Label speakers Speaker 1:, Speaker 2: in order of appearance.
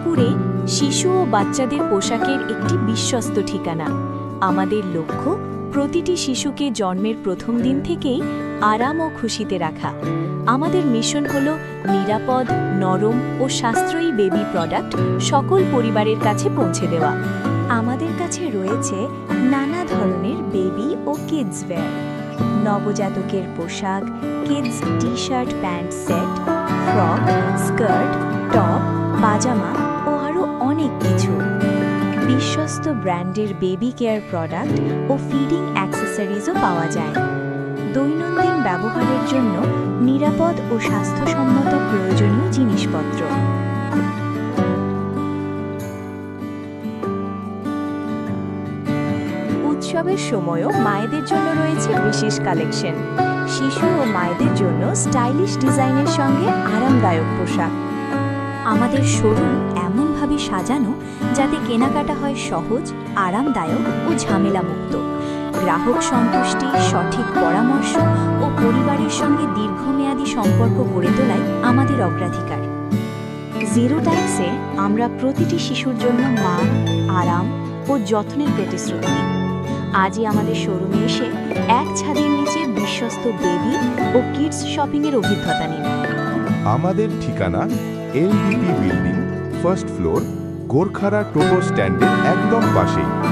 Speaker 1: জয়পুরে শিশু ও বাচ্চাদের পোশাকের একটি বিশ্বস্ত ঠিকানা। আমাদের লক্ষ্য প্রতিটি শিশুকে জন্মের প্রথম দিন থেকেই আরাম ও খুশিতে রাখা। আমাদের মিশন হল নিরাপদ, নরম ও সাশ্রয়ী বেবি প্রোডাক্ট সকল পরিবারের কাছে পৌঁছে দেওয়া। আমাদের কাছে রয়েছে নানা ধরনের বেবি ও কিডস ওয়্যার, নবজাতকের পোশাক, kids T-shirt, pant set, frock, skirt, top, পাজামা ও আরও অনেক কিছু। বিশ্বস্ত ব্র্যান্ডের বেবি কেয়ার প্রোডাক্ট ও ফিডিং অ্যাক্সেসরিজও পাওয়া যায়। দৈনন্দিন ব্যবহারের জন্য নিরাপদ ও স্বাস্থ্যসম্মত প্রয়োজনীয় জিনিসপত্র। উৎসবের সময়ও মায়েদের জন্য রয়েছে বিশেষ কালেকশন। শিশু ও মায়েদের জন্য স্টাইলিশ ডিজাইনের সঙ্গে আরামদায়ক পোশাক। আমাদের শোরুম এমনভাবে সাজানো যাতে কেনাকাটা হয় সহজ, আরামদায়ক ও ঝামেলামুক্ত। গ্রাহক সন্তুষ্টি, সঠিক পরামর্শ ও পরিবারের সঙ্গে দীর্ঘমেয়াদী সম্পর্ক গড়ে তোলাই আমাদের অগ্রাধিকার। জিরো ট্যাক্সে আমরা প্রতিটি শিশুর জন্য মান, আরাম ও যত্নের প্রতিশ্রুতি দিই। আজই আমাদের শোরুমে এসে এক ছাদের নিচে বিশ্বস্ত বেবি ও কিডস শপিংয়ের অভিজ্ঞতা নিন।
Speaker 2: আমাদের ঠিকানা LDP বিল্ডিং, ফার্স্ট ফ্লোর, গোরখারা টোটো স্ট্যান্ডের একদম পাশেই।